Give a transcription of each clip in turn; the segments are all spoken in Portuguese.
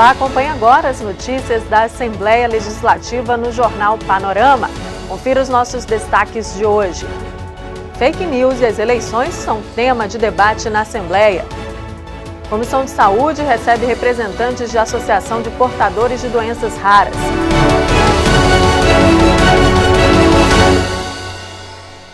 Olá, acompanhe agora as notícias da Assembleia Legislativa no Jornal Panorama. Confira os nossos destaques de hoje. Fake news e as eleições são tema de debate na Assembleia. Comissão de Saúde recebe representantes de Associação de Portadores de Doenças Raras.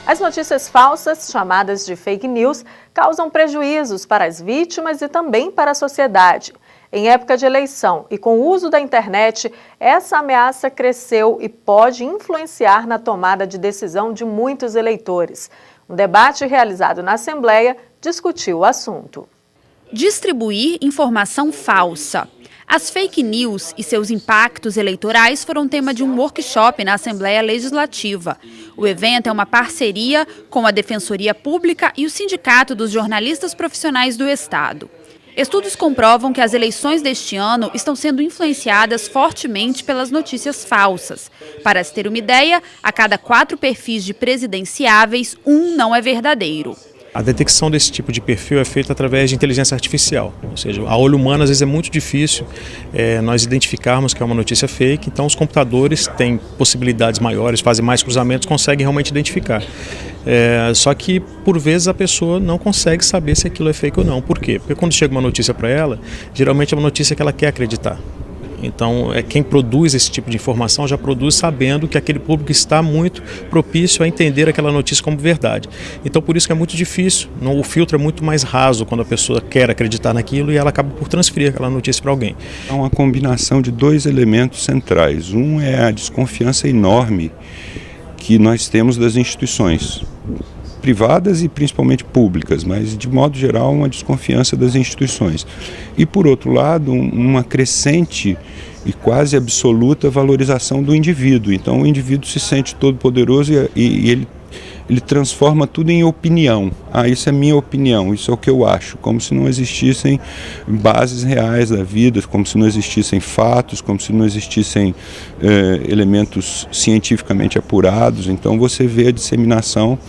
As notícias falsas, chamadas de fake news, causam prejuízos para as vítimas e também para a sociedade. Em época de eleição e com o uso da internet, essa ameaça cresceu e pode influenciar na tomada de decisão de muitos eleitores. Um debate realizado na Assembleia discutiu o assunto. Distribuir informação falsa. As fake news e seus impactos eleitorais foram tema de um workshop na Assembleia Legislativa. O evento é uma parceria com a Defensoria Pública e o Sindicato dos Jornalistas Profissionais do Estado. Estudos comprovam que as eleições deste ano estão sendo influenciadas fortemente pelas notícias falsas. Para se ter uma ideia, a cada 4 perfis de presidenciáveis, 1 não é verdadeiro. A detecção desse tipo de perfil é feita através de inteligência artificial, ou seja, a olho humano às vezes é muito difícil nós identificarmos que é uma notícia fake, então os computadores têm possibilidades maiores, fazem mais cruzamentos, conseguem realmente identificar. Só que por vezes a pessoa não consegue saber se aquilo é fake ou não. Por quê? Porque quando chega uma notícia para ela, geralmente é uma notícia que ela quer acreditar. Então, quem produz esse tipo de informação já produz sabendo que aquele público está muito propício a entender aquela notícia como verdade. Então, por isso que é muito difícil, o filtro é muito mais raso quando a pessoa quer acreditar naquilo e ela acaba por transferir aquela notícia para alguém. É uma combinação de 2 elementos centrais. Um é a desconfiança enorme que nós temos das instituições privadas e principalmente públicas, mas de modo geral uma desconfiança das instituições. E por outro lado, uma crescente e quase absoluta valorização do indivíduo. Então o indivíduo se sente todo poderoso e ele transforma tudo em opinião. Isso é minha opinião, isso é o que eu acho, como se não existissem bases reais da vida, como se não existissem fatos, como se não existissem elementos cientificamente apurados. Então você vê a disseminação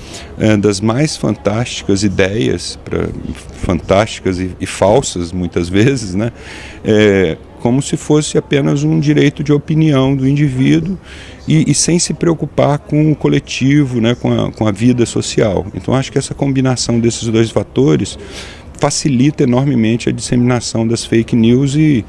das mais fantásticas ideias, fantásticas e falsas muitas vezes, né? Como se fosse apenas um direito de opinião do indivíduo e sem se preocupar com o coletivo, né, com a vida social. Então acho que essa combinação desses 2 fatores facilita enormemente a disseminação das fake news e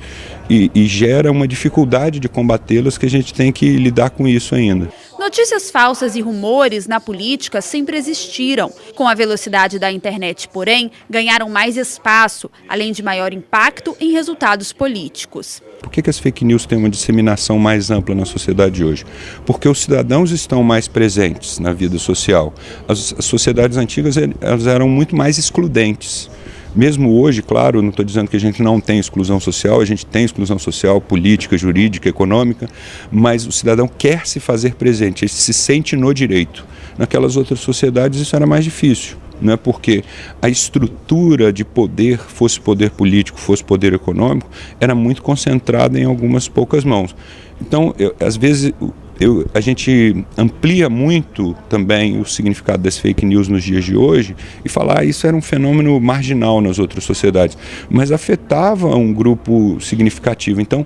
gera uma dificuldade de combatê-las que a gente tem que lidar com isso ainda. Notícias falsas e rumores na política sempre existiram. Com a velocidade da internet, porém, ganharam mais espaço, além de maior impacto em resultados políticos. Por que as fake news têm uma disseminação mais ampla na sociedade hoje? Porque os cidadãos estão mais presentes na vida social. As sociedades antigas elas eram muito mais excludentes. Mesmo hoje, claro, não estou dizendo que a gente não tem exclusão social, a gente tem exclusão social, política, jurídica, econômica, mas o cidadão quer se fazer presente, ele se sente no direito. Naquelas outras sociedades isso era mais difícil, né? Porque a estrutura de poder, fosse poder político, fosse poder econômico, era muito concentrada em algumas poucas mãos. Então, às vezes, a gente amplia muito também o significado das fake news nos dias de hoje e falar isso era um fenômeno marginal nas outras sociedades, mas afetava um grupo significativo. Então,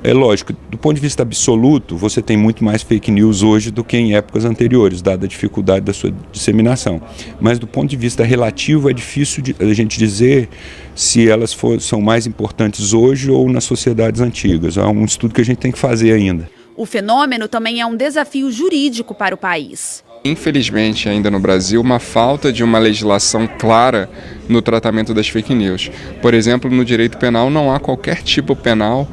é lógico, do ponto de vista absoluto, você tem muito mais fake news hoje do que em épocas anteriores, dada a dificuldade da sua disseminação. Mas do ponto de vista relativo, é difícil a gente dizer se elas são mais importantes hoje ou nas sociedades antigas. É um estudo que a gente tem que fazer ainda. O fenômeno também é um desafio jurídico para o país. Infelizmente, ainda no Brasil, uma falta de uma legislação clara no tratamento das fake news. Por exemplo, no direito penal não há qualquer tipo penal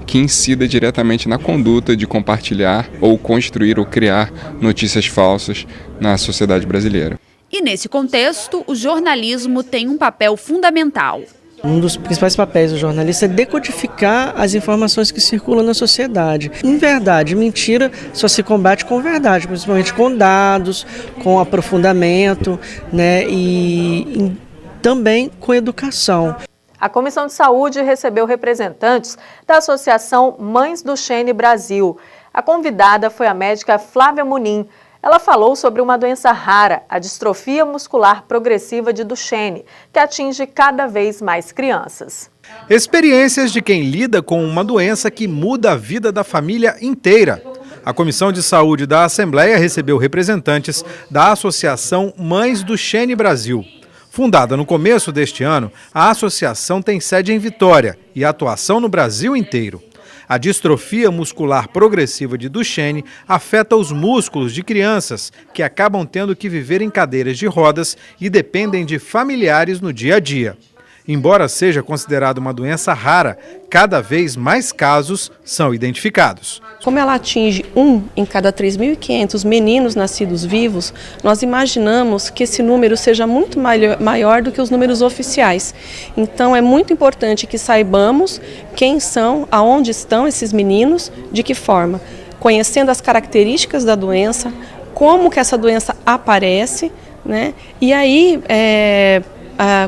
que incida diretamente na conduta de compartilhar ou construir ou criar notícias falsas na sociedade brasileira. E nesse contexto, o jornalismo tem um papel fundamental. Um dos principais papéis do jornalista é decodificar as informações que circulam na sociedade. Em verdade, mentira só se combate com verdade, principalmente com dados, com aprofundamento, né, e também com educação. A Comissão de Saúde recebeu representantes da Associação Mães do Duchenne Brasil. A convidada foi a médica Flávia Munim. Ela falou sobre uma doença rara, a distrofia muscular progressiva de Duchenne, que atinge cada vez mais crianças. Experiências de quem lida com uma doença que muda a vida da família inteira. A Comissão de Saúde da Assembleia recebeu representantes da Associação Mães Duchenne Brasil. Fundada no começo deste ano, a associação tem sede em Vitória e atuação no Brasil inteiro. A distrofia muscular progressiva de Duchenne afeta os músculos de crianças que acabam tendo que viver em cadeiras de rodas e dependem de familiares no dia a dia. Embora seja considerada uma doença rara, cada vez mais casos são identificados. Como ela atinge 1 em cada 3.500 meninos nascidos vivos, nós imaginamos que esse número seja muito maior do que os números oficiais. Então é muito importante que saibamos quem são, aonde estão esses meninos, de que forma. Conhecendo as características da doença, como que essa doença aparece, né? E aí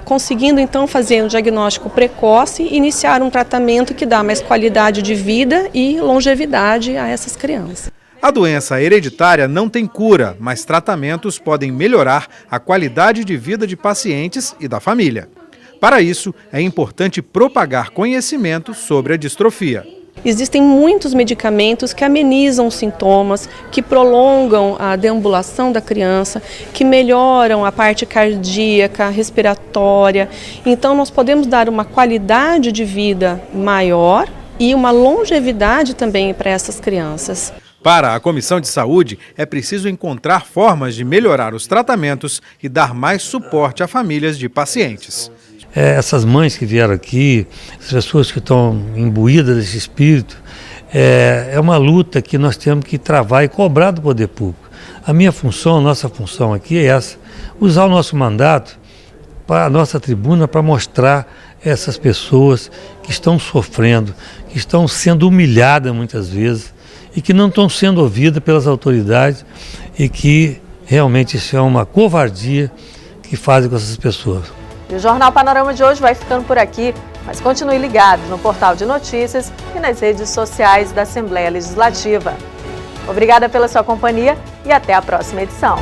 conseguindo então fazer um diagnóstico precoce e iniciar um tratamento que dá mais qualidade de vida e longevidade a essas crianças. A doença hereditária não tem cura, mas tratamentos podem melhorar a qualidade de vida de pacientes e da família. Para isso, é importante propagar conhecimento sobre a distrofia. Existem muitos medicamentos que amenizam os sintomas, que prolongam a deambulação da criança, que melhoram a parte cardíaca, respiratória. Então nós podemos dar uma qualidade de vida maior e uma longevidade também para essas crianças. Para a Comissão de Saúde, é preciso encontrar formas de melhorar os tratamentos e dar mais suporte a famílias de pacientes. Essas mães que vieram aqui, as pessoas que estão imbuídas desse espírito, é uma luta que nós temos que travar e cobrar do poder público. A minha função, a nossa função aqui é essa, usar o nosso mandato, a nossa tribuna, para mostrar essas pessoas que estão sofrendo, que estão sendo humilhadas muitas vezes e que não estão sendo ouvidas pelas autoridades e que realmente isso é uma covardia que fazem com essas pessoas. E o Jornal Panorama de hoje vai ficando por aqui, mas continue ligado no portal de notícias e nas redes sociais da Assembleia Legislativa. Obrigada pela sua companhia e até a próxima edição.